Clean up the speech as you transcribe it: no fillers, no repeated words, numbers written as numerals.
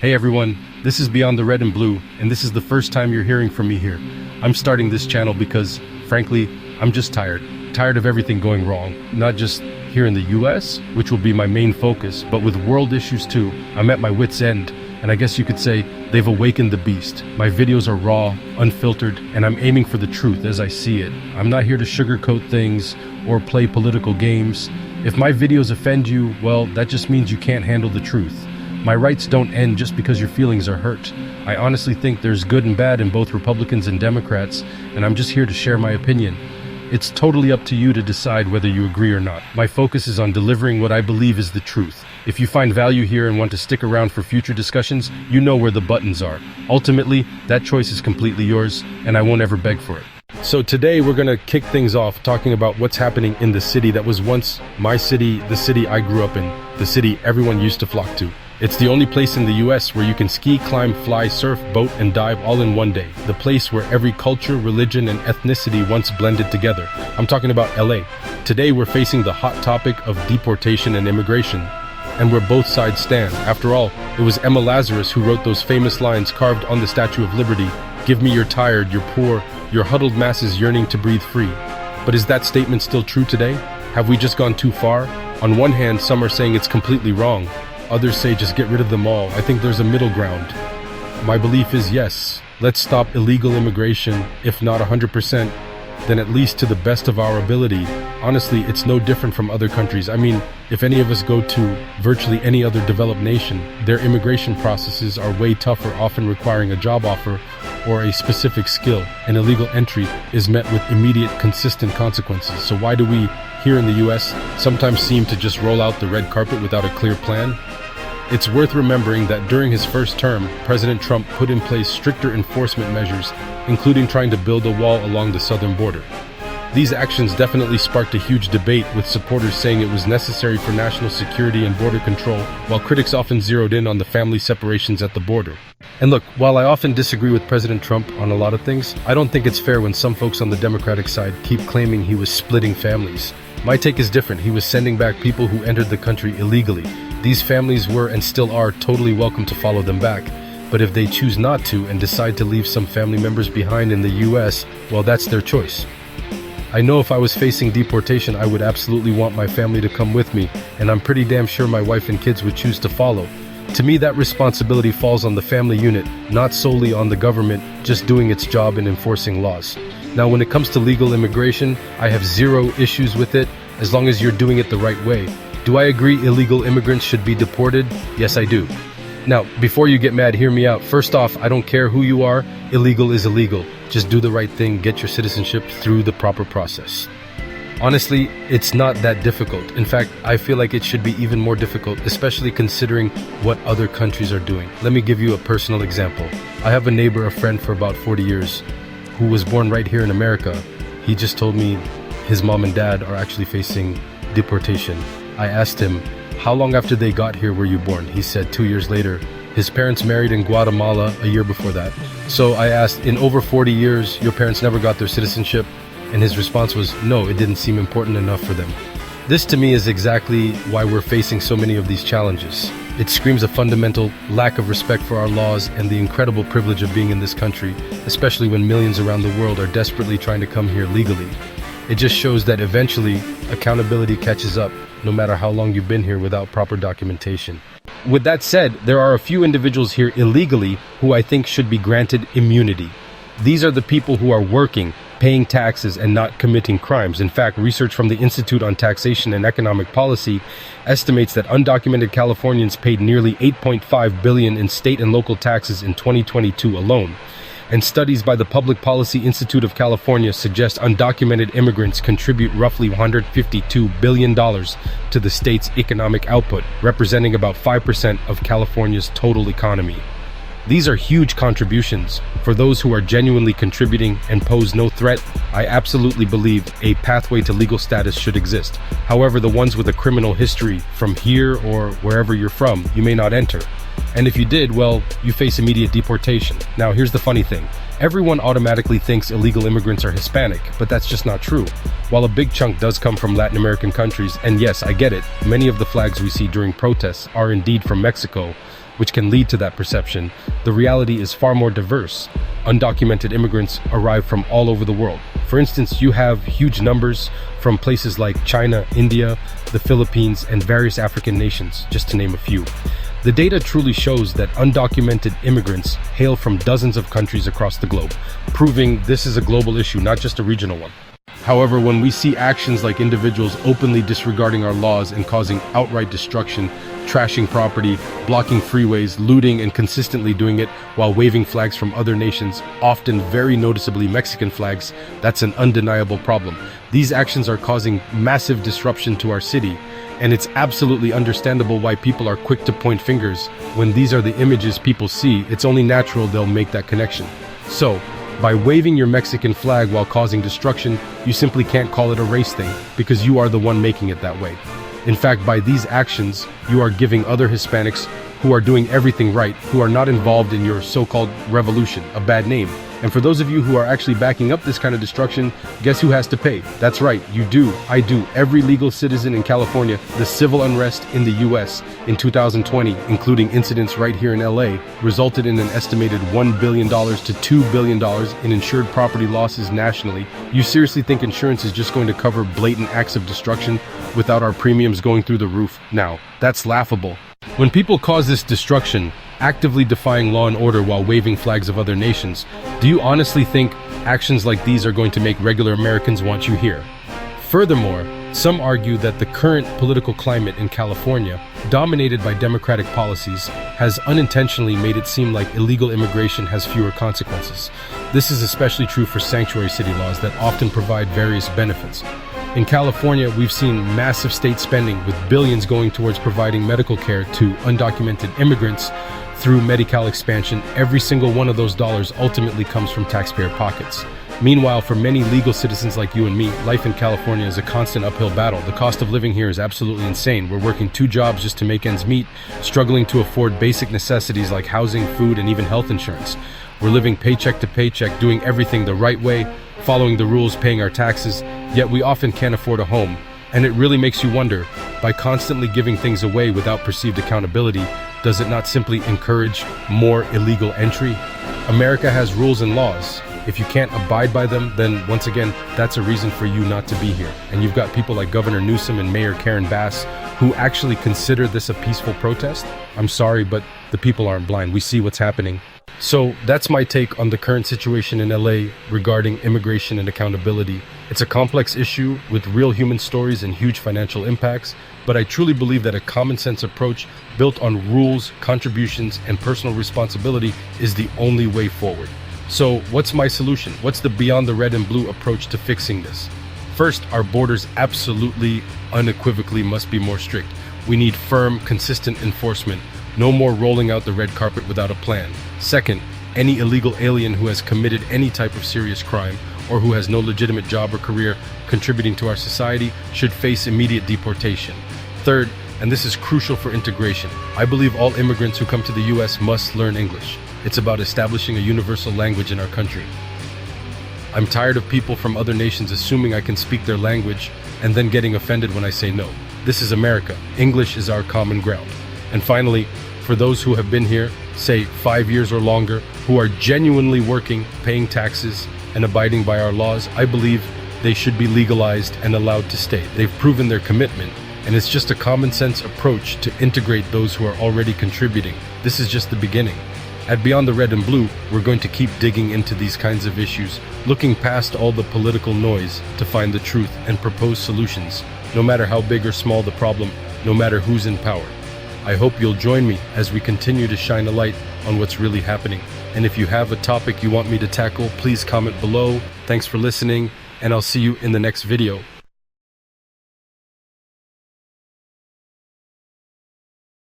Hey everyone, this is Beyond the Red and Blue, and this is the first time you're hearing from me here. I'm starting this channel because, frankly, I'm just tired. Tired of everything going wrong, not just here in the US, which will be my main focus, but with world issues too. I'm at my wit's end, and I guess you could say they've awakened the beast. My videos are raw, unfiltered, and I'm aiming for the truth as I see it. I'm not here to sugarcoat things or play political games. If my videos offend you, well, that just means you can't handle the truth. My rights don't end just because your feelings are hurt. I honestly think there's good and bad in both Republicans and Democrats, and I'm just here to share my opinion. It's totally up to you to decide whether you agree or not. My focus is on delivering what I believe is the truth. If you find value here and want to stick around for future discussions, you know where the buttons are. Ultimately, that choice is completely yours, and I won't ever beg for it. So today we're gonna kick things off talking about what's happening in the city that was once my city, the city I grew up in, the city everyone used to flock to. It's the only place in the US where you can ski, climb, fly, surf, boat, and dive all in one day. The place where every culture, religion, and ethnicity once blended together. I'm talking about LA. Today we're facing the hot topic of deportation and immigration, and where both sides stand. After all, it was Emma Lazarus who wrote those famous lines carved on the Statue of Liberty: "Give me your tired, your poor, your huddled masses yearning to breathe free." But is that statement still true today? Have we just gone too far? On one hand, some are saying it's completely wrong. Others say just get rid of them all. I think there's a middle ground. My belief is yes, let's stop illegal immigration, if not 100%, then at least to the best of our ability. Honestly, it's no different from other countries. I mean, if any of us go to virtually any other developed nation, their immigration processes are way tougher, often requiring a job offer or a specific skill. An illegal entry is met with immediate, consistent consequences. So why do we, here in the US, sometimes seem to just roll out the red carpet without a clear plan? It's worth remembering that during his first term, President Trump put in place stricter enforcement measures, including trying to build a wall along the southern border. These actions definitely sparked a huge debate, with supporters saying it was necessary for national security and border control, while critics often zeroed in on the family separations at the border. And look, while I often disagree with President Trump on a lot of things, I don't think it's fair when some folks on the Democratic side keep claiming he was splitting families. My take is different. He was sending back people who entered the country illegally. These families were and still are totally welcome to follow them back. But if they choose not to and decide to leave some family members behind in the US, well, that's their choice. I know if I was facing deportation, I would absolutely want my family to come with me, and I'm pretty damn sure my wife and kids would choose to follow. To me, that responsibility falls on the family unit, not solely on the government just doing its job in enforcing laws. Now, when it comes to legal immigration, I have zero issues with it, as long as you're doing it the right way. Do I agree illegal immigrants should be deported? Yes, I do. Now, before you get mad, hear me out. First off, I don't care who you are. Illegal is illegal. Just do the right thing, get your citizenship through the proper process. Honestly, it's not that difficult. In fact, I feel like it should be even more difficult, especially considering what other countries are doing. Let me give you a personal example. I have a neighbor, a friend for about 40 years, who was born right here in America. He just told me his mom and dad are actually facing deportation. I asked him, how long after they got here were you born? He said 2 years later. His parents married in Guatemala a year before that. So I asked, in over 40 years, your parents never got their citizenship? And his response was, no, it didn't seem important enough for them. This to me is exactly why we're facing so many of these challenges. It screams a fundamental lack of respect for our laws and the incredible privilege of being in this country, especially when millions around the world are desperately trying to come here legally. It just shows that eventually accountability catches up, no matter how long you've been here without proper documentation. With that said, there are a few individuals here illegally who I think should be granted immunity. These are the people who are working, paying taxes, and not committing crimes. In fact, research from the Institute on Taxation and Economic Policy estimates that undocumented Californians paid nearly $8.5 billion in state and local taxes in 2022 alone. And studies by the Public Policy Institute of California suggest undocumented immigrants contribute roughly $152 billion to the state's economic output, representing about 5% of California's total economy. These are huge contributions. For those who are genuinely contributing and pose no threat, I absolutely believe a pathway to legal status should exist. However, the ones with a criminal history from here or wherever you're from, you may not enter. And if you did, well, you face immediate deportation. Now, here's the funny thing. Everyone automatically thinks illegal immigrants are Hispanic, but that's just not true. While a big chunk does come from Latin American countries, and yes, I get it, many of the flags we see during protests are indeed from Mexico, which can lead to that perception, the reality is far more diverse. Undocumented immigrants arrive from all over the world. For instance, you have huge numbers from places like China, India, the Philippines, and various African nations, just to name a few. The data truly shows that undocumented immigrants hail from dozens of countries across the globe, proving this is a global issue, not just a regional one. However, when we see actions like individuals openly disregarding our laws and causing outright destruction, trashing property, blocking freeways, looting, and consistently doing it while waving flags from other nations, often very noticeably Mexican flags, that's an undeniable problem. These actions are causing massive disruption to our city, and it's absolutely understandable why people are quick to point fingers. When these are the images people see, it's only natural they'll make that connection. So, by waving your Mexican flag while causing destruction, you simply can't call it a race thing, because you are the one making it that way. In fact, by these actions, you are giving other Hispanics who are doing everything right, who are not involved in your so-called revolution, a bad name. And for those of you who are actually backing up this kind of destruction, guess who has to pay? That's right, you do, I do. Every legal citizen in California. The civil unrest in the US in 2020, including incidents right here in LA, resulted in an estimated $1 billion to $2 billion in insured property losses nationally. You seriously think insurance is just going to cover blatant acts of destruction without our premiums going through the roof? Now, that's laughable. When people cause this destruction, actively defying law and order while waving flags of other nations, do you honestly think actions like these are going to make regular Americans want you here? Furthermore, some argue that the current political climate in California, dominated by Democratic policies, has unintentionally made it seem like illegal immigration has fewer consequences. This is especially true for sanctuary city laws that often provide various benefits. In California, we've seen massive state spending, with billions going towards providing medical care to undocumented immigrants through Medi-Cal expansion. Every single one of those dollars ultimately comes from taxpayer pockets. Meanwhile, for many legal citizens like you and me, life in California is a constant uphill battle. The cost of living here is absolutely insane. We're working 2 jobs just to make ends meet, struggling to afford basic necessities like housing, food, and even health insurance. We're living paycheck to paycheck, doing everything the right way, following the rules, paying our taxes, yet we often can't afford a home. And it really makes you wonder, by constantly giving things away without perceived accountability, does it not simply encourage more illegal entry? America has rules and laws. If you can't abide by them, then once again, that's a reason for you not to be here. And you've got people like Governor Newsom and Mayor Karen Bass who actually consider this a peaceful protest. I'm sorry, but the people aren't blind. We see what's happening. So that's my take on the current situation in LA regarding immigration and accountability. It's a complex issue with real human stories and huge financial impacts, but I truly believe that a common sense approach built on rules, contributions, and personal responsibility is the only way forward. So what's my solution? What's the beyond the red and blue approach to fixing this? First, our borders absolutely, unequivocally must be more strict. We need firm, consistent enforcement. No more rolling out the red carpet without a plan. Second, any illegal alien who has committed any type of serious crime or who has no legitimate job or career contributing to our society should face immediate deportation. Third, and this is crucial for integration, I believe all immigrants who come to the US must learn English. It's about establishing a universal language in our country. I'm tired of people from other nations assuming I can speak their language and then getting offended when I say no. This is America. English is our common ground. And finally, for those who have been here, say 5 years or longer, who are genuinely working, paying taxes, and abiding by our laws, I believe they should be legalized and allowed to stay. They've proven their commitment, and it's just a common sense approach to integrate those who are already contributing. This is just the beginning. At Beyond the Red and Blue, we're going to keep digging into these kinds of issues, looking past all the political noise to find the truth and propose solutions, no matter how big or small the problem, no matter who's in power. I hope you'll join me as we continue to shine a light on what's really happening. And if you have a topic you want me to tackle, please comment below. Thanks for listening, and I'll see you in the next video.